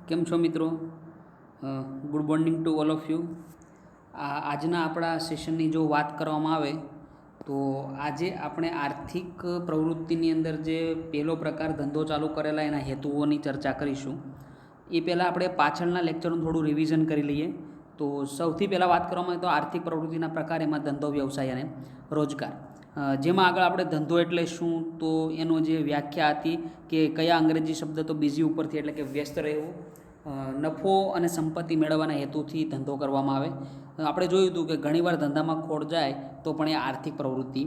કેમ છો મિત્રો? Good morning to all of you. આજના આપણા સેશનની જો વાત કરવામાં આવે તો આજે આપણે આર્થિક પ્રવૃત્તિની અંદર જે પહેલો પ્રકાર ધંધો ચાલુ કરેલા એના હેતુઓની ચર્ચા કરીશું. એ પહેલાં આપણે પાછળના લેક્ચરનું થોડું રિવિઝન કરી લઈએ. તો સૌથી પહેલાં વાત કરવામાં આવે તો આર્થિક પ્રવૃત્તિના પ્રકાર, એમાં ધંધો, વ્યવસાય અને રોજગાર. જેમાં આગળ આપણે ધંધો એટલે શું, તો એનો જે વ્યાખ્યા હતી કે કયા અંગ્રેજી શબ્દ તો બીજી ઉપરથી એટલે કે વ્યસ્ત રહેવું, નફો અને સંપત્તિ મેળવવાના હેતુથી ધંધો કરવામાં આવે. આપણે જોયું હતું કે ઘણીવાર ધંધામાં ખોટ જાય તો પણ એ આર્થિક પ્રવૃત્તિ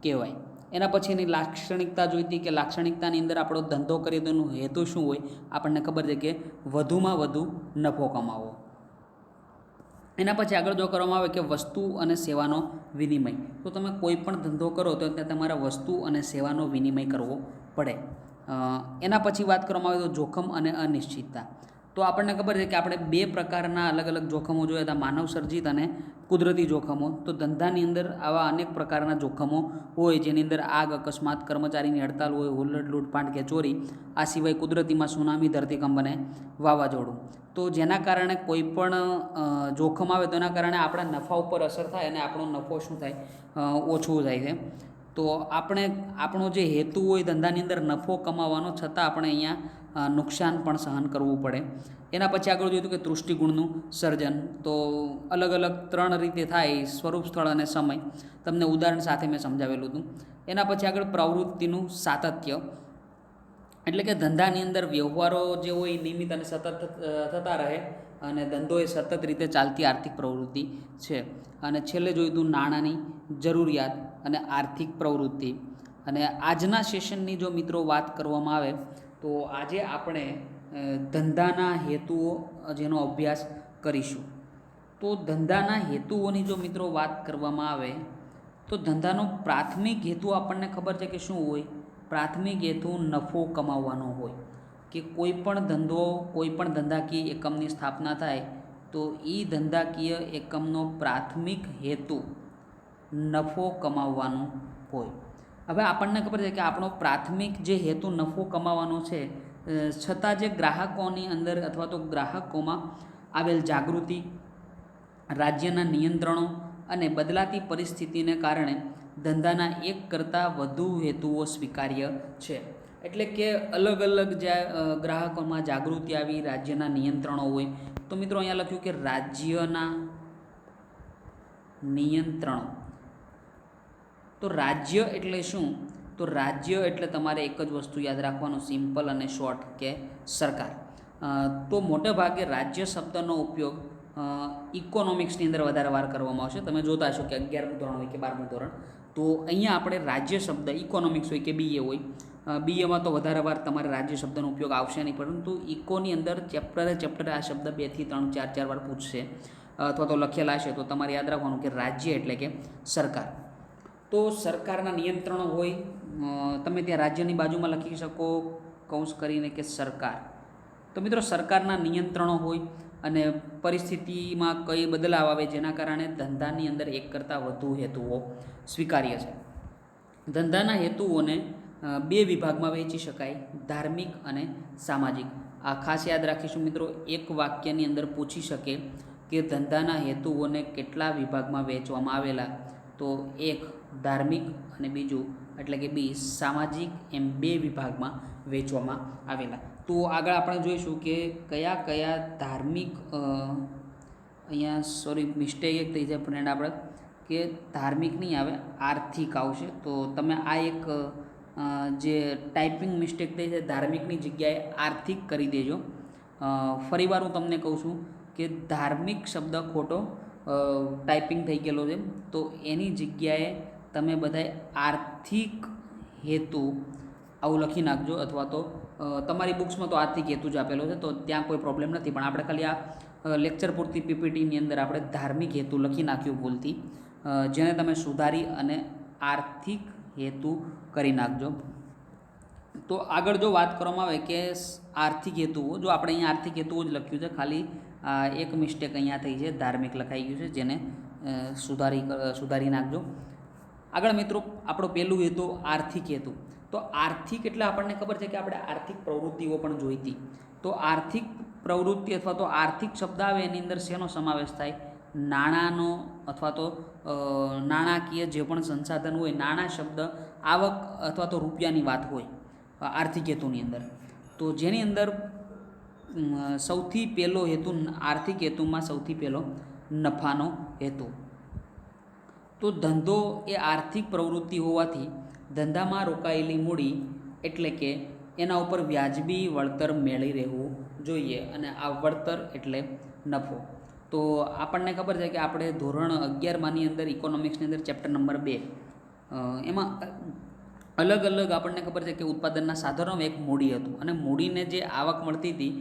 કહેવાય. એના પછી એની લાક્ષણિકતા જોઈતી કે લાક્ષણિકતાની અંદર આપણો ધંધો કરીએ તો એનો હેતુ શું હોય, આપણને ખબર છે કે વધુમાં વધુ નફો કમાવો. એના પછી આગળ જો કરવામાં આવે કે વસ્તુ અને સેવાનો વિનિમય, તો તમે કોઈ પણ ધંધો કરો તો ત્યાં તમારે વસ્તુ અને સેવાનો વિનિમય કરવો પડે. એના પછી વાત કરવામાં આવે તો જોખમ અને અનિશ્ચિતતા. તો આપણને ખબર છે કે આપણે બે પ્રકારના અલગ અલગ જોખમો જોયા હતા, માનવ સર્જિત અને કુદરતી જોખમો. તો ધંધાની અંદર આવા અનેક પ્રકારના જોખમો હોય, જેની અંદર આગ, અકસ્માત, કર્મચારીની હડતાલ હોય, હુલ્લડ, લૂંટફાટ કે ચોરી. આ સિવાય કુદરતીમાં સુનામી, ધરતીકંપ અને વાવાઝોડું. તો જેના કારણે કોઈ પણ જોખમ આવે તો એના કારણે આપણા નફા ઉપર અસર થાય અને આપણો નફો શું થાય, ઓછું થાય છે. તો આપણે આપણો જે હેતુ હોય ધંધાની અંદર નફો કમાવાનો, છતાં આપણે અહીંયા નુકસાન પણ સહન કરવું પડે. એના પછી આગળ જોયું કે દૃષ્ટિગુણનું સર્જન. તો અલગ અલગ ત્રણ રીતે થાય: સ્વરૂપ, સ્થળ અને સમય. તમને ઉદાહરણ સાથે મેં સમજાવેલું હતું. એના પછી આગળ પ્રવૃત્તિનું સાતત્ય, એટલે કે ધંધાની અંદર વ્યવહારો જે હોય એ નિયમિત અને સતત થતા રહે, અને ધંધો એ સતત રીતે ચાલતી આર્થિક પ્રવૃત્તિ છે. અને છેલ્લે જોયું હતું નાણાંની જરૂરિયાત અને આર્થિક પ્રવૃત્તિ. અને આજના સેશનની જો મિત્રો વાત કરવામાં આવે તો આજે આપણે ધંધાના હેતુઓ જેનો અભ્યાસ કરીશું. તો ધંધાના હેતુઓની જો મિત્રો વાત કરવામાં આવે તો ધંધાનો પ્રાથમિક હેતુ આપણને ખબર છે કે શું હોય. પ્રાથમિક હેતુ નફો કમાવવાનો હોય. કે કોઈ પણ ધંધો, કોઈ પણ ધંધાકીય એકમની સ્થાપના થાય તો એ ધંધાકીય એકમનો પ્રાથમિક હેતુ નફો કમાવવાનો હોય. હવે આપણને ખબર છે કે આપણો પ્રાથમિક જે હેતુ નફો કમાવાનો છે, છતાં જે ગ્રાહકોની અંદર અથવા તો ગ્રાહકોમાં આવેલ જાગૃતિ, રાજ્યના નિયંત્રણો અને બદલાતી પરિસ્થિતિને કારણે ધંધાના એક કરતાં વધુ હેતુઓ સ્વીકાર્ય છે. એટલે કે અલગ અલગ જ્યાં ગ્રાહકોમાં જાગૃતિ આવી, રાજ્યના નિયંત્રણો હોય. તો મિત્રો અહીંયા લખ્યું કે રાજ્યના નિયંત્રણો. તો રાજ્ય એટલે શું? તો રાજ્ય એટલે તમારે એક જ વસ્તુ યાદ રાખવાનું, સિમ્પલ અને શોર્ટ, કે સરકાર. તો મોટે ભાગે રાજ્ય શબ્દનો ઉપયોગ ઇકોનોમિક્સની અંદર વધારે વાર કરવામાં આવશે. તમે જોતા હશો કે 11મું ધોરણ હોય કે 12મું ધોરણ, તો અહીંયા આપણે રાજ્ય શબ્દ, ઇકોનોમિક્સ હોય કે બીએ હોય, બીએમાં તો વધારે વાર તમારે રાજ્ય શબ્દનો ઉપયોગ આવશે નહીં, પરંતુ ઇકોની અંદર ચેપ્ટરે આ શબ્દ 2 થી 3, 4 વાર પૂછશે અથવા તો લખેલા હશે. તો તમારે યાદ રાખવાનું કે રાજ્ય એટલે કે સરકાર. તો સરકારના નિયંત્રણો હોય, તમે ત્યાં રાજ્યની બાજુમાં લખી શકો કૌંસ કરીને કે સરકાર. તો મિત્રો સરકારના નિયંત્રણો હોય અને પરિસ્થિતિમાં કઈ બદલાવ આવે જેના કારણે ધંધાની અંદર એક કરતાં વધુ હેતુઓ સ્વીકાર્ય છે. ધંધાના હેતુઓને બે વિભાગમાં વહેંચી શકાય: ધાર્મિક અને સામાજિક. આ ખાસ યાદ રાખીશું મિત્રો. એક વાક્યની અંદર પૂછી શકે કે ધંધાના હેતુઓને કેટલા વિભાગમાં વહેંચવામાં આવેલા, તો એક ધાર્મિક અને બીજું એટલે કે બી સામાજિક, એમ બે વિભાગમાં વહેંચવામાં આવેલા. તો આગળ આપણે જોઈશું કે કયા કયા ધાર્મિક, અહીંયા સોરી મિસ્ટેક એક થઈ જાય ફ્રેન્ડ, આપણે કે ધાર્મિક નહીં આવે, આર્થિક આવશે. તો તમે આ એક જે ટાઈપિંગ મિસ્ટેક થઈ છે, ધાર્મિકની જગ્યાએ આર્થિક કરી દેજો. ફરીવાર હું તમને કહું છું કે ધાર્મિક શબ્દ ખોટો ટાઈપિંગ થઈ ગયેલો છે, તો એની જગ્યાએ તમે બધાય આર્થિક હેતુ આવું લખી નાખજો. અથવા તો તમારી બુક્સમાં તો આર્થિક હેતુ જ આપેલો છે, તો ત્યાં કોઈ પ્રોબ્લેમ નથી. પણ આપણે ખાલી આ લેક્ચર પૂરતી પીપીટીની અંદર આપણે ધાર્મિક હેતુ લખી નાખ્યું ભૂલથી, જેને તમે સુધારી અને આર્થિક હેતુ કરી નાખજો. તો આગળ જો વાત કરવામાં આવે કે આર્થિક હેતુઓ, જો આપણે અહીંયા આર્થિક હેતુઓ જ લખ્યું છે, ખાલી એક મિસ્ટેક અહીંયા થઈ છે, ધાર્મિક લખાઈ ગયું છે, જેને સુધારી નાખજો. આગળ મિત્રો આપણો પહેલું હેતુ આર્થિક હેતુ. તો આર્થિક એટલે આપણને ખબર છે કે આપણે આર્થિક પ્રવૃત્તિઓ પણ જોઈતી. તો આર્થિક પ્રવૃત્તિ અથવા તો આર્થિક શબ્દ આવે એની અંદર શેનો સમાવેશ થાય? નાણાંનો અથવા તો નાણાકીય જે પણ સંસાધન હોય, નાણાં શબ્દ આવક અથવા તો રૂપિયાની વાત હોય આર્થિક હેતુની અંદર. તો જેની અંદર સૌથી પહેલો હેતુ આર્થિક હેતુમાં સૌથી પહેલો નફાનો હેતુ. તો ધંધો એ આર્થિક પ્રવૃત્તિ હોવાથી ધંધામાં રોકાયેલી મૂડી એટલે કે એના ઉપર વ્યાજબી વળતર મેળવી રહેવું જોઈએ, અને આ વળતર એટલે નફો. તો આપણને ખબર છે કે આપણે ધોરણ 11માની અંદર ઇકોનોમિક્સની અંદર ચેપ્ટર નંબર 2 એમાં અલગ અલગ આપણને ખબર છે કે ઉત્પાદનના સાધનોમાં એક મૂડી હતું, અને મૂડીને જે આવક મળતી હતી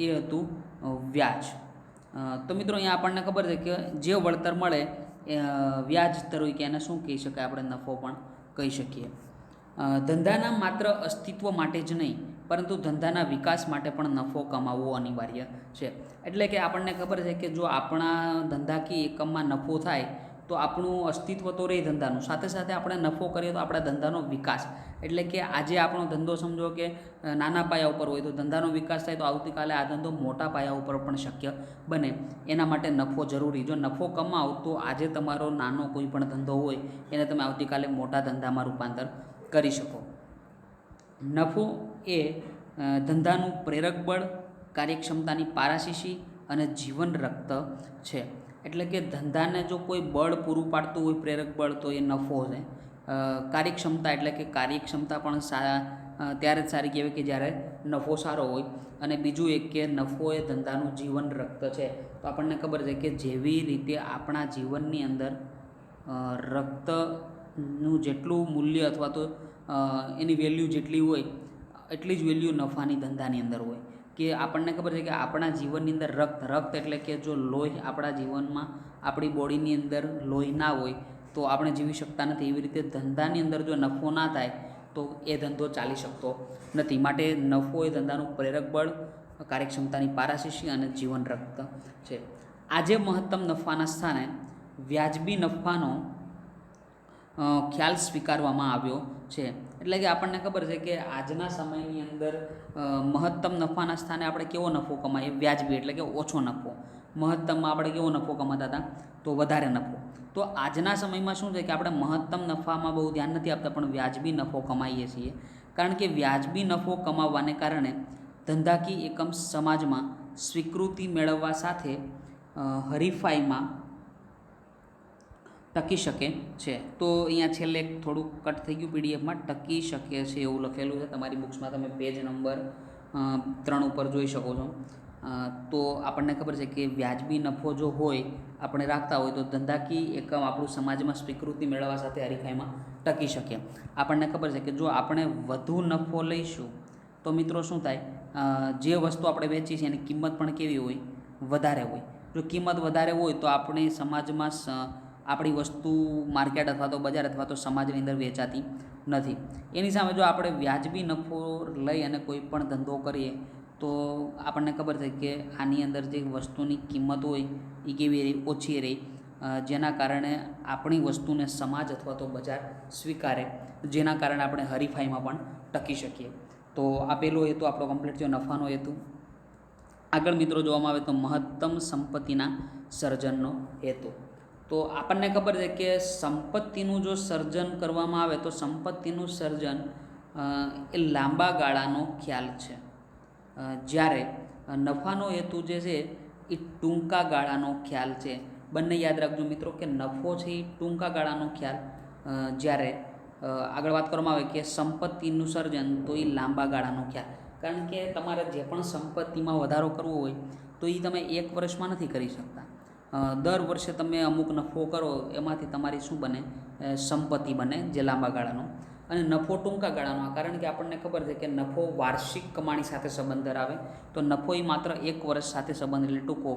એ હતું વ્યાજ. તો મિત્રો અહીંયા આપણને ખબર છે કે જે વળતર મળે વ્યાજ તરીકે એને શું કહી શકાય? આપણે નફો પણ કહી શકીએ. ધંધાના માત્ર અસ્તિત્વ માટે જ નહીં, પરંતુ ધંધાના વિકાસ માટે પણ નફો કમાવવો અનિવાર્ય છે. એટલે કે આપણને ખબર છે કે જો આપણા ધંધાકીય એકમમાં નફો થાય તો આપણું અસ્તિત્વ તો રહે ધંધાનું, સાથે સાથે આપણે નફો કરીએ તો આપણા ધંધાનો વિકાસ. એટલે કે આજે આપણો ધંધો સમજો કે નાના પાયા ઉપર હોય, તો ધંધાનો વિકાસ થાય તો આવતીકાલે આ ધંધો મોટા પાયા ઉપર પણ શક્ય બને. એના માટે નફો જરૂરી. જો નફો કમાવ તો આજે તમારો નાનો કોઈ પણ ધંધો હોય એને તમે આવતીકાલે મોટા ધંધામાં રૂપાંતર કરી શકો. નફો એ ધંધાનું પ્રેરક બળ, કાર્યક્ષમતાની પારાશીશી અને જીવન રક્ત છે. એટલે કે ધંધાને જો કોઈ બળ પૂરું પાડતું હોય, પ્રેરક બળ, તો એ નફો છે. કાર્યક્ષમતા એટલે કે કાર્યક્ષમતા પણ ત્યારે જ સારી કહેવાય કે જ્યારે નફો સારો હોય. અને બીજું એક કે નફો એ ધંધાનું જીવન રક્ત છે. તો આપણને ખબર છે કે જેવી રીતે આપણા જીવનની અંદર રક્તનું જેટલું મૂલ્ય અથવા તો એની વેલ્યુ જેટલી હોય એટલી જ વેલ્યુ નફાની ધંધાની અંદર હોય. કે આપણને ખબર છે કે આપણા જીવનની અંદર રક્ત એટલે કે જો લોહી આપણા જીવનમાં આપણી બોડીની અંદર લોહી ના હોય તો આપણે જીવી શકતા નથી. એવી રીતે ધંધાની અંદર જો નફો ના થાય તો એ ધંધો ચાલી શકતો નથી. માટે નફો એ ધંધાનું પ્રેરક બળ, કાર્યક્ષમતાની પારાશીશી અને જીવન રક્ત છે. આજે મહત્તમ નફાના સ્થાને વ્યાજબી નફાનો ખ્યાલ સ્વીકારવામાં આવ્યો છે. એટલે કે આપણને ખબર છે કે આજના સમયની અંદર મહત્તમ નફાના સ્થાને આપણે કેવો નફો કમાઈએ? વ્યાજબી એટલે કે ઓછો નફો. મહત્તમમાં આપણે કેવો નફો કમાતા હતા? તો વધારે નફો. તો આજના સમયમાં શું છે કે આપણે મહત્તમ નફામાં બહુ ધ્યાન નથી આપતા, પણ વ્યાજબી નફો કમાઈએ છીએ. કારણ કે વ્યાજબી નફો કમાવવાને કારણે ધંધાકીય એકમ સમાજમાં સ્વીકૃતિ મેળવવા સાથે હરીફાઈમાં ટકી શકે છે. તો અહીંયા છેલ્લે થોડુંક કટ થઈ ગયું પીડીએફમાં, ટકી શકે છે એવું લખેલું છે. તમારી બુક્સમાં તમે પેજ નંબર 3 ઉપર જોઈ શકો છો. તો આપણને ખબર છે કે વ્યાજબી નફો જો હોય આપણે રાખતા હોય તો ધંધાકીય એકમ આપણું સમાજમાં સ્વીકૃતિ મેળવવા સાથે હરીફાઈમાં ટકી શકે. આપણને ખબર છે કે જો આપણે વધુ નફો લઈશું તો મિત્રો શું થાય? જે વસ્તુ આપણે વેચી છે એની કિંમત પણ કેવી હોય? વધારે હોય. જો કિંમત વધારે હોય તો આપણે સમાજમાં આપણી વસ્તુ માર્કેટ અથવા તો બજાર અથવા તો સમાજની અંદર વેચાતી નથી. એની સામે જો આપણે વ્યાજબી નફો લઈ અને કોઈ પણ ધંધો કરીએ તો આપણને ખબર છે કે આની અંદર જે વસ્તુની કિંમત હોય એ કેવી રહી? ઓછી રહી. જેના કારણે આપણી વસ્તુને સમાજ અથવા તો બજાર સ્વીકારે, જેના કારણે આપણે હરીફાઈમાં પણ ટકી શકીએ. તો આ પહેલો હેતુ આપણો કમ્પ્લીટ થયો, નફાનો હેતુ. આગળ મિત્રો જોવામાં આવે તો મહત્તમ સંપત્તિના સર્જનનો હેતુ. તો આપણને ખબર છે કે સંપત્તિનું જો સર્જન કરવામાં આવે તો સંપત્તિનું સર્જન એ લાંબા ગાળાનો ખ્યાલ છે, જ્યારે નફાનો હેતુ જે છે એ ટૂંકા ગાળાનો ખ્યાલ છે. બંને યાદ રાખજો મિત્રો કે નફો છે એ ટૂંકા ગાળાનો ખ્યાલ, જ્યારે આગળ વાત કરવામાં આવે કે સંપત્તિનું સર્જન તો એ લાંબા ગાળાનો ખ્યાલ. કારણ કે તમારે જે પણ સંપત્તિમાં વધારો કરવો હોય તો એ તમે 1 વર્ષમાં નથી કરી શકતા. દર વર્ષે તમે અમુક નફો કરો એમાંથી તમારી શું બને? સંપત્તિ બને, જે લાંબા ગાળાનો. અને નફો ટૂંકા ગાળાનો, કારણ કે આપણને ખબર છે કે નફો વાર્ષિક કમાણી સાથે સંબંધ ધરાવે, તો નફો એ માત્ર 1 વર્ષ સાથે સંબંધ એટલે ટૂંકો.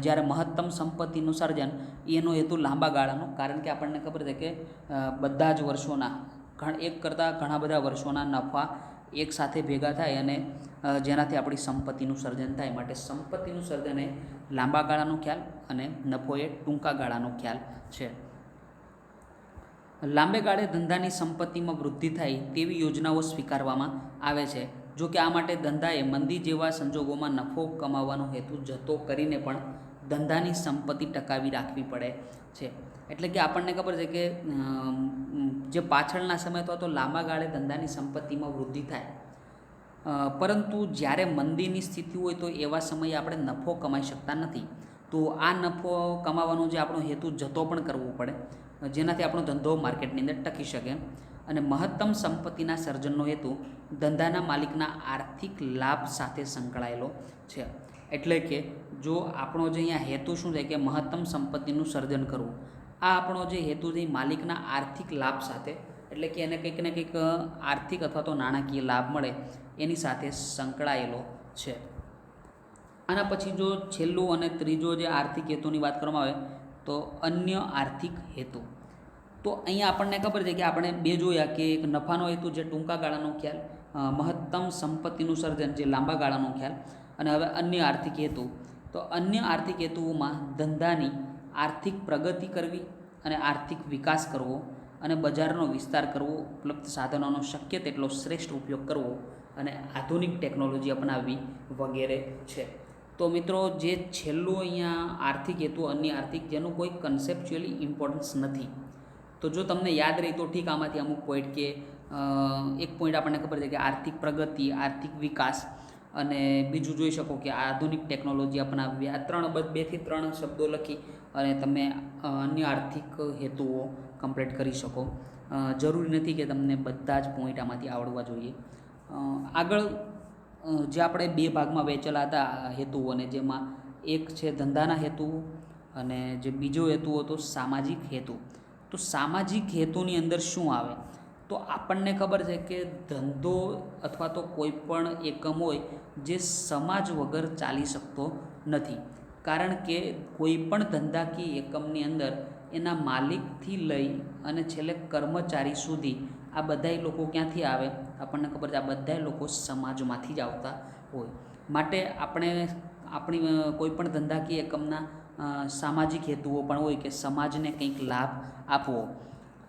જ્યારે મહત્તમ સંપત્તિનું સર્જન એનો હેતુ લાંબા ગાળાનો, કારણ કે આપણને ખબર છે કે બધા જ વર્ષોના એક કરતાં ઘણા બધા વર્ષોના નફા એક સાથે ભેગા થાય અને જેનાથી આપણી સંપત્તિનું સર્જન થાય. માટે સંપત્તિનું સર્જન એ લાંબા ગાળાનો ખ્યાલ અને નફો એ ટૂંકા ગાળાનો ખ્યાલ છે. લાંબે ગાળે ધંધાની સંપત્તિમાં વૃદ્ધિ થાય તેવી યોજનાઓ સ્વીકારવામાં આવે છે. જો કે આ માટે ધંધાએ મંદી જેવા સંજોગોમાં નફો કમાવાનો હેતુ જતો કરીને પણ ધંધાની સંપત્તિ ટકાવી રાખવી પડે છે. એટલે કે આપણને ખબર છે કે જે પાછળના સમય અથવા તો લાંબા ગાળે ધંધાની સંપત્તિમાં વૃદ્ધિ થાય, પરંતુ જ્યારે મંદીની સ્થિતિ હોય તો એવા સમયે આપણે નફો કમાઈ શકતા નથી. તો આ નફો કમાવાનો જે આપણો હેતુ જતો પણ કરવો પડે, જેનાથી આપણો ધંધો માર્કેટની અંદર ટકી શકે. અને મહત્તમ સંપત્તિના સર્જનનો હેતુ ધંધાના માલિકના આર્થિક લાભ સાથે સંકળાયેલો છે. એટલે કે જો આપણો જે અહીંયા હેતુ શું છે કે મહત્તમ સંપત્તિનું સર્જન કરવું, આ આપણો જે હેતુ છે માલિકના આર્થિક લાભ સાથે, એટલે કે એને કંઈક ને કંઈક આર્થિક અથવા તો નાણાકીય લાભ મળે એની સાથે સંકળાયેલો છે. આના પછી જો છેલ્લું અને ત્રીજો જે આર્થિક હેતુની વાત કરવામાં આવે તો અન્ય આર્થિક હેતુ. તો અહીંયા આપણને ખબર છે કે આપણે બે જોયા કે એક નફાનો હેતુ જે ટૂંકા ગાળાનો ખ્યાલ, મહત્તમ સંપત્તિનું સર્જન જે લાંબા ગાળાનો ખ્યાલ, અને હવે અન્ય આર્થિક હેતુ. તો અન્ય આર્થિક હેતુઓમાં ધંધાની આર્થિક પ્રગતિ કરવી અને આર્થિક વિકાસ કરવો અને બજારનો વિસ્તાર કરવો, ઉપલબ્ધ સાધનોનો શક્ય તેટલો શ્રેષ્ઠ ઉપયોગ કરવો અને આધુનિક ટેકનોલોજી અપનાવવી વગેરે છે. તો મિત્રો જે છેલ્લું અહીંયા આર્થિક હેતુ અન્ય આર્થિક, જેનું કોઈ કન્સેપ્ચ્યુઅલી ઇમ્પોર્ટન્સ નથી. તો જો તમને યાદ રહી તો ઠીક, આમાંથી અમુક પોઈન્ટ કે એક પોઈન્ટ આપણને ખબર છે કે આર્થિક પ્રગતિ, આર્થિક વિકાસ, અને બીજું જોઈ શકો કે આધુનિક ટેકનોલોજી અપનાવવી. આ 2 થી 3 શબ્દો લખી અને તમે અન્ય આર્થિક હેતુઓ કમ્પ્લીટ કરી શકો. જરૂરી નથી કે તમને બધા જ પોઈન્ટ આમાંથી આવડવા જોઈએ. આગળ જે આપણે 2 ભાગમાં વહેંચેલા હતા હેતુઓને, જેમાં એક છે ધંધાના હેતુ અને જે બીજો હેતુ હતો સામાજિક હેતુ. તો સામાજિક હેતુની અંદર શું આવે? તો આપણને ખબર છે કે ધંધો અથવા તો કોઈ પણ એકમ હોય જે સમાજ વગર ચાલી શકતો નથી. કારણ કે કોઈ પણ ધંધાકીય એકમની અંદર એના માલિકથી લઈ અને છેલ્લે કર્મચારી સુધી આ બધાય લોકો ક્યાંથી આવે? આપણને ખબર છે આ બધાય લોકો સમાજમાંથી જ આવતા હોય. માટે આપણે આપણી કોઈ પણ ધંધાકીય એકમના સામાજિક હેતુઓ પણ હોય કે સમાજને કંઈક લાભ આપવો.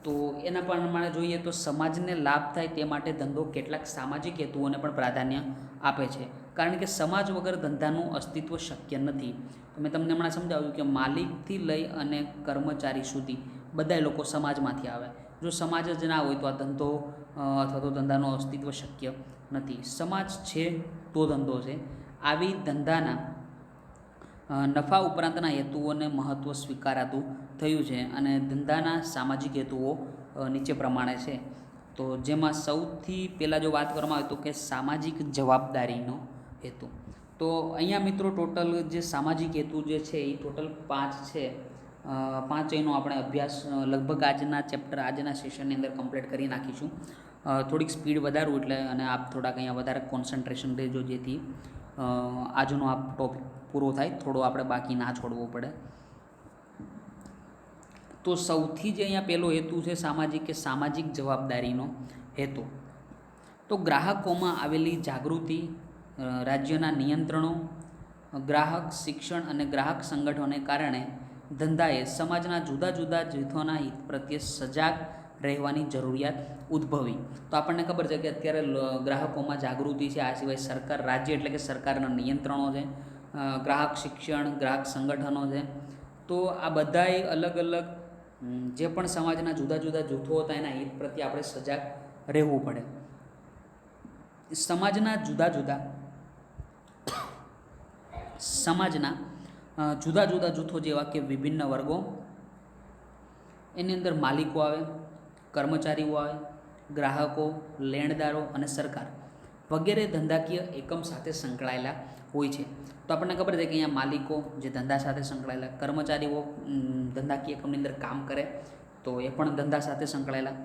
તો એના પ્રમાણે જોઈએ તો સમાજને લાભ થાય તે માટે ધંધો કેટલાક સામાજિક હેતુઓને પણ પ્રાધાન્ય આપે છે. કારણ કે સમાજ વગર ધંધાનું અસ્તિત્વ શક્ય નથી. તો મેં તમને હમણાં સમજાવ્યું કે માલિકથી લઈ અને કર્મચારી સુધી બધા લોકો સમાજમાંથી આવે. જો સમાજ જ ના હોય તો આ ધંધો અથવા તો ધંધાનું અસ્તિત્વ શક્ય નથી. સમાજ છે તો ધંધો છે. આવી ધંધાના નફા ઉપરાંતના હેતુઓને મહત્ત્વ સ્વીકારાતું થયું છે. અને ધંધાના સામાજિક હેતુઓ નીચે પ્રમાણે છે. તો જેમાં સૌથી પહેલાં જો વાત કરવામાં આવે તો કે સામાજિક જવાબદારીનો હેતુ. તો અહીંયા મિત્રો ટોટલ જે સામાજિક હેતુ જે છે એ ટોટલ 5 છે. 5 એનો આપણે અભ્યાસ લગભગ આજના ચેપ્ટર, આજના સેશનની અંદર કમ્પ્લીટ કરી નાખીશું. થોડીક સ્પીડ વધારવું એટલે, અને આપ થોડાક અહીંયા વધારે કોન્સન્ટ્રેશન રહેજો, જેથી આજનો આ ટોપિક પૂરો થાય. થોડો આપણે બાકી ના છોડવો પડે. તો સૌથી જે અહીંયા પહેલો હેતુ છે સામાજિક, કે સામાજિક જવાબદારીનો હેતુ. તો ગ્રાહકોમાં આવેલી જાગૃતિ, રાજ્યના નિયંત્રણો, ગ્રાહક શિક્ષણ અને ગ્રાહક સંગઠનોને કારણે ધંધાએ સમાજના જુદા જુદા જૂથોના હિત પ્રત્યે સજાગ રહેવાની જરૂરિયાત ઉદ્ભવી. તો આપણને ખબર છે કે અત્યારે ગ્રાહકોમાં જાગૃતિ છે. આ સિવાય સરકાર, રાજ્ય એટલે કે સરકારના નિયંત્રણો છે, ગ્રાહક શિક્ષણ, ગ્રાહક સંગઠનો છે. તો આ બધાય અલગ અલગ જે પણ સમાજના જુદા જુદા જૂથો હતા એના હિત પ્રત્યે આપણે સજાગ રહેવું પડે. સમાજના જુદા જુદા જૂથો જેવા કે વિભિન્ન વર્ગો, એની અંદર માલિકો આવે, કર્મચારીઓ આવે, ગ્રાહકો, લેણદારો અને સરકાર વગેરે ધંધાકીય એકમ સાથે સંકળાયેલા હોય છે. તો આપણને ખબર છે કે અહીંયા માલિકો જે ધંધા સાથે સંકળાયેલા, કર્મચારીઓ ધંધાકીય એકમની અંદર કામ કરે તો એ પણ ધંધા સાથે સંકળાયેલા,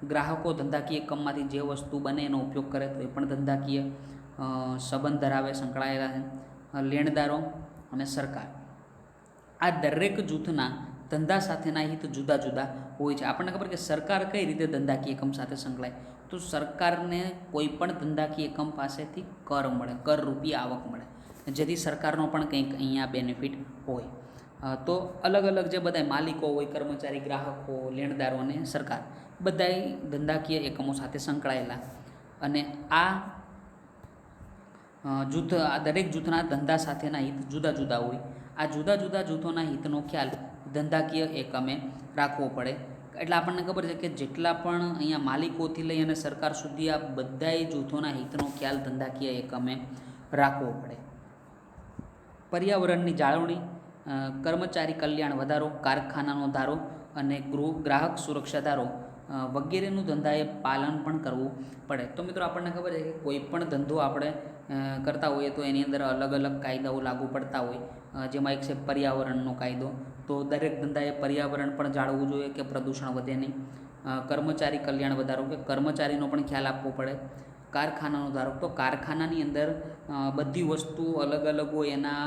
ગ્રાહકો ધંધાકીય એકમમાંથી જે વસ્તુ બને એનો ઉપયોગ કરે તો એ પણ ધંધાકીય સંબંધ ધરાવે, સંકળાયેલા છે, લેણદારો અને સરકાર. આ દરેક જૂથના ધંધા સાથેના હિત જુદા જુદા હોય છે. આપણને ખબર કે સરકાર કઈ રીતે ધંધાકીય એકમ સાથે સંકળાય? તો સરકારને કોઈ પણ ધંધાકીય એકમ પાસેથી કર મળે, કર રૂપી આવક મળે, જેથી સરકારનો પણ કંઈક અહીંયા બેનિફિટ હોય. તો અલગ અલગ જે બધા માલિકો હોય, કર્મચારી, ગ્રાહકો, લેણદારો અને સરકાર, બધાય ધંધાકીય એકમો સાથે સંકળાયેલા. અને આ જૂથ, આ દરેક જૂથના ધંધા સાથેના હિત જુદા જુદા હોય. આ જુદા જુદા જૂથોના હિતનો ખ્યાલ ધંધાકીય એકમે રાખવો પડે. એટલે આપણને ખબર છે કે જેટલા પણ અહીંયા માલિકોથી લઈ અને સરકાર સુધી આ બધાય જૂથોના હિતનો ખ્યાલ ધંધાકીય એકમે રાખવો પડે. પર્યાવરણની જાળવણી, કર્મચારી કલ્યાણ વધારો, કારખાનાનો ધારો અને ગ્રાહક સુરક્ષા ધારો વગેરેનું ધંધાએ પાલન પણ કરવું પડે. તો મિત્રો આપણને ખબર છે કે કોઈ પણ ધંધો આપણે કરતા હોઈએ તો એની અંદર અલગ અલગ કાયદાઓ લાગુ પડતા હોય. જેમાં એક છે પર્યાવરણનો કાયદો, તો દરેક ધંધાએ પર્યાવરણ પણ જાળવવું જોઈએ કે પ્રદૂષણ વધે નહીં. કર્મચારી કલ્યાણ વધારો, કે કર્મચારીનો પણ ખ્યાલ આપવો પડે. કારખાનાનો ધારો, તો કારખાનાની અંદર બધી વસ્તુ અલગ અલગ હોય, એના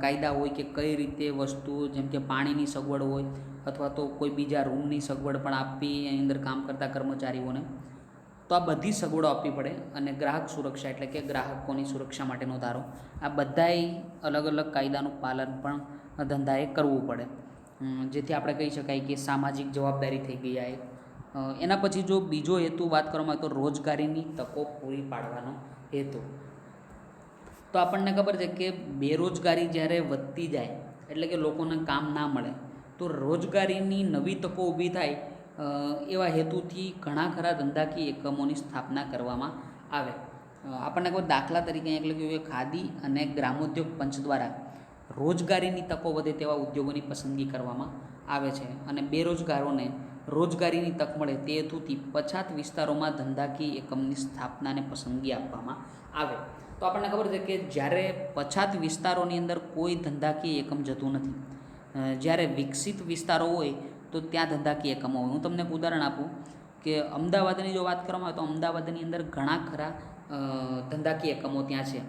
કાયદા હોય કે કઈ રીતે વસ્તુ, જેમ કે પાણીની સગવડ હોય અથવા તો કોઈ બીજા રૂમની સગવડ પણ આપવી એની અંદર કામ કરતા કર્મચારીઓને, તો આ બધી સગવડો આપવી પડે. અને ગ્રાહક સુરક્ષા એટલે કે ગ્રાહકોની સુરક્ષા માટેનો ધારો. આ બધાય અલગ અલગ કાયદાનું પાલન પણ ધંધાએ કરવું પડે, જેથી આપણે કહી શકાય કે સામાજિક જવાબદારી થઈ ગઈ આ. એના પછી જો બીજો હેતુ વાત કરવામાં આવે તો રોજગારીની તકો પૂરી પાડવાનો હેતુ. તો આપણને ખબર છે કે બેરોજગારી જ્યારે વધતી જાય એટલે કે લોકોને કામ ના મળે, તો રોજગારીની નવી તકો ઊભી થાય એવા હેતુથી ઘણા ખરા ધંધાકીય એકમોની સ્થાપના કરવામાં આવે. આપણને કોઈ દાખલા તરીકે અહીંયા લખ્યું કે ખાદી અને ગ્રામોદ્યોગ પંચ દ્વારા રોજગારીની તકો વધે તેવા ઉદ્યોગોની પસંદગી કરવામાં આવે છે અને બેરોજગારોને રોજગારીની તક મળે તે હેતુથી પછાત વિસ્તારોમાં ધંધાકીય એકમની સ્થાપનાને પસંદગી આપવામાં આવે. તો આપણને ખબર છે કે જ્યારે પછાત વિસ્તારોની અંદર કોઈ ધંધાકીય એકમ જતું નથી, જ્યારે વિકસિત વિસ્તારો હોય તો ત્યાં ધંધાકીય એકમો હોય. હું તમને એક ઉદાહરણ આપું કે અમદાવાદની જો વાત કરવામાં આવે તો અમદાવાદની અંદર ઘણા ખરા ધંધાકીય એકમો ત્યાં છે.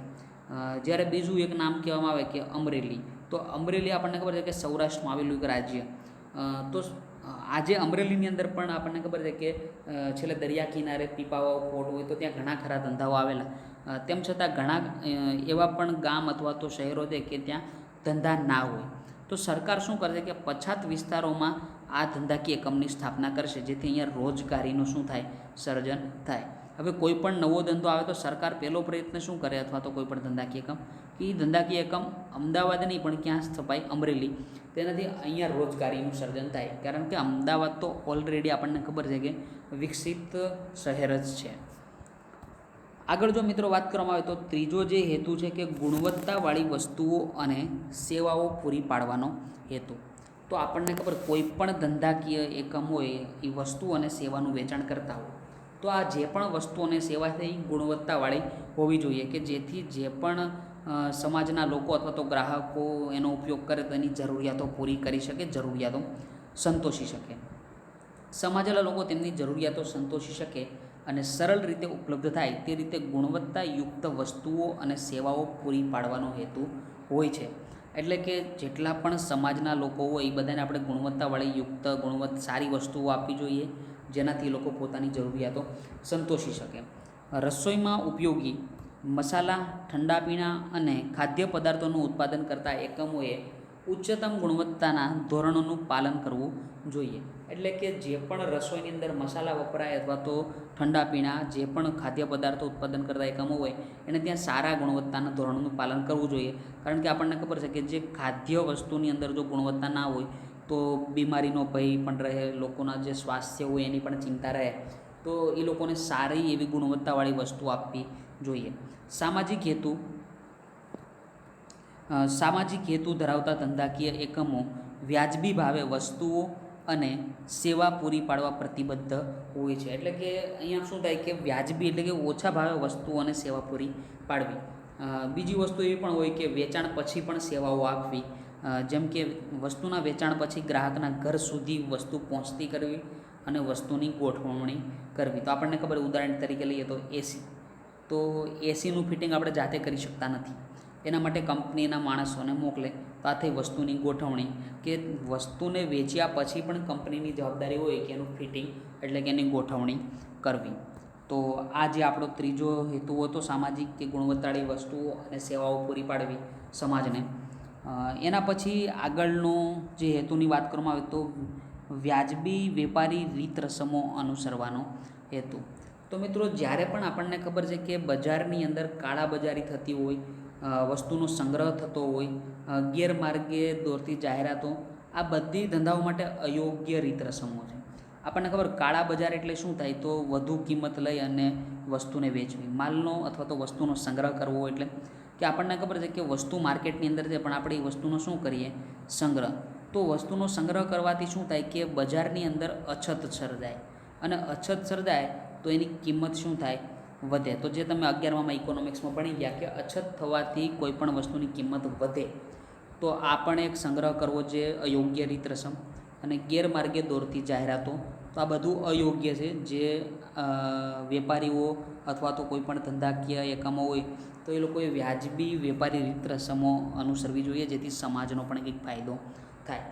જ્યારે બીજું એક નામ કહેવામાં આવે કે અમરેલી, તો અમરેલી આપણને ખબર છે કે સૌરાષ્ટ્રમાં આવેલું એક રાજ્ય. તો આજે અમરેલીની અંદર પણ આપણને ખબર છે કે છેલ્લે દરિયા કિનારે પીપાવાવ ફોર્ટ હોય તો ત્યાં ઘણા ખરા ધંધાઓ આવેલા. તેમ છતાં ઘણા એવા પણ ગામ અથવા તો શહેરો છે કે ત્યાં ધંધા ના હોય. તો સરકાર શું કરે છે કે પછાત વિસ્તારોમાં આ ધંધાકીય એકમની સ્થાપના કરશે, જેથી અહીંયા રોજગારીનું શું થાય, સર્જન થાય. હવે કોઈ પણ નવો ધંધો આવે તો સરકાર પહેલો પ્રયત્ન શું કરે, અથવા તો કોઈ પણ ધંધાકીય એકમ, કે એ ધંધાકીય એકમ અમદાવાદ નહીં પણ ક્યાં સ્થપાય, અમરેલી, તેનાથી અહીંયા રોજગારીનું સર્જન થાય. કારણ કે અમદાવાદ તો ઓલરેડી આપણને ખબર છે કે વિકસિત શહેર જ છે. આગળ જો મિત્રો વાત કરવામાં આવે તો ત્રીજો જે હેતુ છે કે ગુણવત્તાવાળી વસ્તુઓ અને સેવાઓ પૂરી પાડવાનો હેતુ. તો આપણને ખબર કોઈ પણ ધંધાકીય એકમ હોય એ વસ્તુ અને સેવાનું વેચાણ કરતા હોય, તો આ જે પણ વસ્તુ અને સેવા છે એ ગુણવત્તાવાળી હોવી જોઈએ, કે જેથી જે પણ સમાજના લોકો અથવા તો ગ્રાહકો એનો ઉપયોગ કરે તો એની જરૂરિયાતો પૂરી કરી શકે, જરૂરિયાતો સંતોષી શકે. સમાજના લોકો તેમની જરૂરિયાતો સંતોષી શકે અને સરળ રીતે ઉપલબ્ધ થાય તે રીતે ગુણવત્તાયુક્ત વસ્તુઓ અને સેવાઓ પૂરી પાડવાનો હેતુ હોય છે. એટલે કે જેટલા પણ સમાજના લોકો હોય એ બધાને આપણે ગુણવત્તાવાળી સારી વસ્તુઓ આપવી જોઈએ, જેનાથી લોકો પોતાની જરૂરિયાતો સંતોષી શકે. રસોઈમાં ઉપયોગી મસાલા, ઠંડા પીણા અને ખાદ્ય પદાર્થોનું ઉત્પાદન કરતા એકમોએ ઉચ્ચતમ ગુણવત્તાના ધોરણોનું પાલન કરવું જોઈએ. એટલે કે જે પણ રસોઈની અંદર મસાલા વપરાય અથવા તો ઠંડા પીણા, જે પણ ખાદ્ય પદાર્થો ઉત્પાદન કરતા એકમો હોય એને ત્યાં સારા ગુણવત્તાના ધોરણોનું પાલન કરવું જોઈએ. કારણ કે આપણને ખબર છે કે જે ખાદ્ય વસ્તુની અંદર જો ગુણવત્તા ના હોય તો બીમારીનો ભય પણ રહે, લોકોના જે સ્વાસ્થ્ય હોય એની પણ ચિંતા રહે. તો એ લોકોને સારી એવી ગુણવત્તાવાળી વસ્તુ આપવી જોઈએ. સામાજિક હેતુ ધરાવતા ધંધાકીય એકમો વ્યાજબી ભાવે વસ્તુઓ અને સેવા પૂરી પાડવા પ્રતિબદ્ધ હોય છે. એટલે કે અહીંયા શું થાય કે વ્યાજબી એટલે કે ઓછા ભાવે વસ્તુઓ અને સેવા પૂરી પાડવી. બીજી વસ્તુ એવી પણ હોય કે વેચાણ પછી પણ સેવાઓ આપવી, જેમ કે વસ્તુના વેચાણ પછી ગ્રાહકના ઘર સુધી વસ્તુ પહોંચતી કરવી અને વસ્તુની ગોઠવણી કરવી. તો આપણને ખબર, ઉદાહરણ તરીકે લઈએ તો એસી, તો એસીનું ફિટિંગ આપણે જાતે કરી શકતા નથી, એના માટે કંપનીના માણસોને મોકલે. તો આ થઈ વસ્તુની ગોઠવણી, કે વસ્તુને વેચ્યા પછી પણ કંપનીની જવાબદારી હોય કે એનું ફિટિંગ એટલે કે એની ગોઠવણી કરવી. તો આ જે આપણો ત્રીજો હેતુ હતો, સામાજિક કે ગુણવત્તાવાળી વસ્તુઓ અને સેવાઓ પૂરી પાડવી સમાજને. એના પછી આગળનો જે હેતુની વાત કરવામાં આવે તો વ્યાજબી વેપારી રીત રસમો અનુસરવાનો હેતુ. તો તો મિત્રો જ્યારે પણ આપણને ખબર છે કે બજારની અંદર કાળાબજારી થતી હોય, વસ્તુનો સંગ્રહ થતો હોય, ગેરમાર્ગે દોરતી જાહેરાતો, આ બધી ધંધાઓ માટે અયોગ્ય રીત રસમો છે. આપણને ખબર કાળા બજાર એટલે શું થાય, તો વધુ કિંમત લઈ અને વસ્તુને વેચવી, માલનો અથવા તો વસ્તુનો સંગ્રહ કરવો. એટલે કે આપણને ખબર છે કે વસ્તુ માર્કેટની અંદર છે પણ આપણે એ વસ્તુનો શું કરીએ, સંગ્રહ. તો વસ્તુનો સંગ્રહ કરવાથી શું થાય કે બજારની અંદર અછત સર્જાય, અને અછત સર્જાય તો એની કિંમત શું થાય, વધે. તો જે તમે 11મા ઇકોનોમિક્સમાં ભણી ગયા કે અછત થવાથી કોઈ પણ વસ્તુની કિંમત વધે, તો આ પણ એક સંગ્રહ કરવો જે અયોગ્ય રીત રસમ. અને ગેરમાર્ગે દોરતી જાહેરાતો, તો આ બધું અયોગ્ય છે. જે વેપારીઓ અથવા તો કોઈ પણ ધંધાકીય એકમો હોય તો એ લોકોએ વ્યાજબી વેપારી રીત રસમો અનુસરવી જોઈએ, જેથી સમાજનો પણ કંઈક ફાયદો થાય.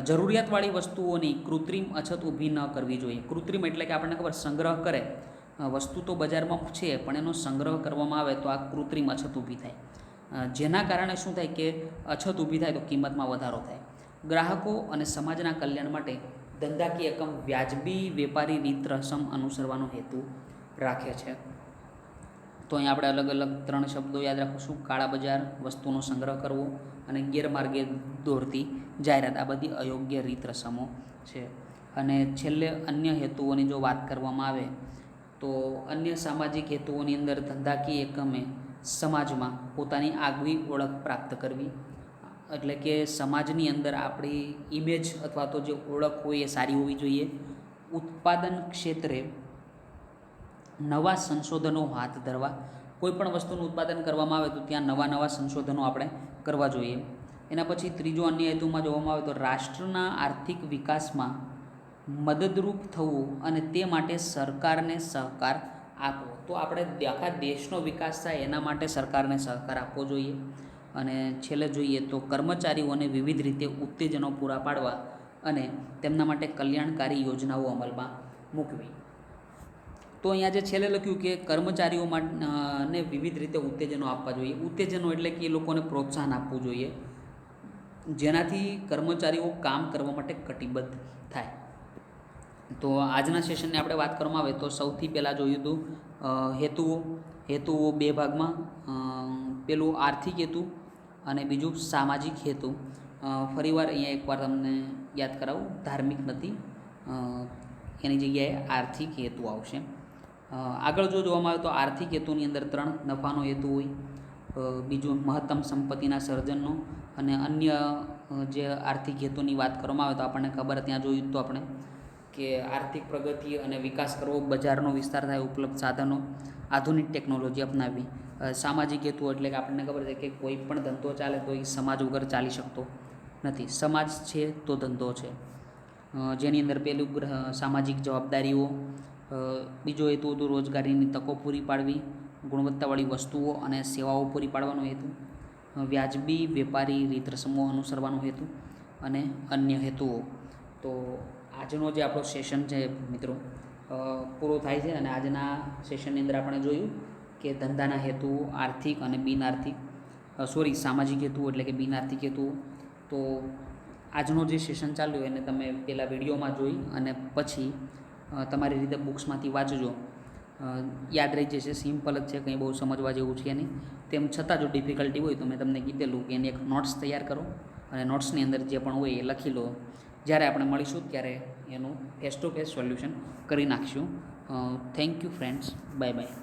જરૂરિયાતવાળી વસ્તુઓની કૃત્રિમ અછત ઊભી ન કરવી જોઈએ. કૃત્રિમ એટલે કે આપણને ખબર સંગ્રહ કરે, વસ્તુ તો બજારમાં છે પણ એનો સંગ્રહ કરવામાં આવે તો આ કૃત્રિમ અછત ઊભી થાય, જેના કારણે શું થાય કે અછત ઊભી થાય તો કિંમતમાં વધારો થાય. ગ્રાહકો અને સમાજના કલ્યાણ માટે ધંધાકીય એકમ વ્યાજબી વેપારી રીત રસમ અનુસરવાનો હેતુ રાખે છે. તો અહીં આપણે અલગ અલગ 3 શબ્દો યાદ રાખીશું: કાળા બજાર, વસ્તુનો સંગ્રહ કરવો, અને ગેરમાર્ગે દોરતી જાહેરાત. આ બધી અયોગ્ય રીત રસમો છે. અને છેલ્લે અન્ય હેતુઓની જો વાત કરવામાં આવે તો અન્ય સામાજિક હેતુઓની અંદર ધંધાકીય એકમે સમાજમાં પોતાની આગવી ઓળખ પ્રાપ્ત કરવી. એટલે કે સમાજની અંદર આપણી ઇમેજ અથવા તો જે ઓળખ હોય એ સારી હોવી જોઈએ. ઉત્પાદન ક્ષેત્રે નવા સંશોધનો હાથ ધરવા. કોઈ પણ વસ્તુનું ઉત્પાદન કરવામાં આવે તો ત્યાં નવા સંશોધનો આપણે કરવા જોઈએ. એના પછી ત્રીજો અન્ય હેતુમાં જોવામાં આવે તો રાષ્ટ્રના આર્થિક વિકાસમાં મદદરૂપ થવું અને તે માટે સરકારને સહકાર આપવો. તો આપણે આખા દેશનો વિકાસ થાય એના માટે સરકારને સહકાર આપવો જોઈએ. અને છેલ્લે જોઈએ તો કર્મચારીઓને વિવિધ રીતે ઉત્તેજનો પૂરા પાડવા અને તેમના માટે કલ્યાણકારી યોજનાઓ અમલમાં મૂકવી. તો અહીંયા જે છેલ્લે લખ્યું કે કર્મચારીઓ ને વિવિધ રીતે ઉત્તેજનો આપવા જોઈએ. ઉત્તેજનો એટલે કે એ લોકોને પ્રોત્સાહન આપવું જોઈએ, જેનાથી કર્મચારીઓ કામ કરવા માટે કટિબદ્ધ થાય. તો આજના સેશનની આપણે વાત કરવામાં આવે તો સૌથી પહેલાં જોયું હતું હેતુઓ 2 ભાગમાં. પેલું આર્થિક હેતુ અને બીજું સામાજિક હેતુ. ફરીવાર અહીંયા એકવાર તમને યાદ કરાવું, ધાર્મિક નથી, એની જગ્યાએ આર્થિક હેતુ આવશે. આગળ જો જોવામાં આવે તો આર્થિક હેતુની અંદર 3 નફાનો હેતુ હોય, બીજું મહત્તમ સંપત્તિના સર્જનનો, અને અન્ય જે આર્થિક હેતુની વાત કરવામાં આવે તો આપણને ખબર, ત્યાં જોયું તો આપણે કે આર્થિક પ્રગતિ અને વિકાસ કરવો, બજારનો વિસ્તાર થાય, ઉપલબ્ધ સાધનો, આધુનિક ટેકનોલોજી અપનાવવી. સામાજિક હેતુ એટલે કે આપણને ખબર છે કે કોઈ પણ ધંધો ચાલે તો એ સમાજ વગર ચાલી શકતો નથી. સમાજ છે તો ધંધો છે, જેની અંદર પેલું સામાજિક જવાબદારીઓ. બીજો હેતુ હતો રોજગારીની તકો પૂરી પાડવી, ગુણવત્તાવાળી વસ્તુઓ અને સેવાઓ પૂરી પાડવાનો હેતુ, વ્યાજબી વેપારી રીત રસમો અનુસરવાનો હેતુ, અને અન્ય હેતુઓ. તો આજનો જે આપણો સેશન છે મિત્રો પૂરો થાય છે. અને આજના સેશનની અંદર આપણે જોયું કે ધંધાના હેતુઓ, આર્થિક અને સામાજિક હેતુઓ એટલે કે બિન આર્થિક હેતુઓ. તો આજનો જે સેશન ચાલ્યું એને તમે પહેલાં વિડીયોમાં જોઈ અને પછી તમારી રીતે બુક્સમાંથી વાંચજો. યાદ રહી જશે, સિમ્પલ જ છે, કંઈ બહુ સમજવા જેવું છે નહીં. તેમ છતાં જો ડિફિકલ્ટી હોય તો મેં તમને કીધેલું કે એની એક નોટ્સ તૈયાર કરો અને નોટ્સની અંદર જે પણ હોય એ લખી લો. જ્યારે આપણે મળીશું ત્યારે એનું ફેસ ટુ ફેસ સોલ્યુશન કરી નાખીશું. Thank you friends, bye bye.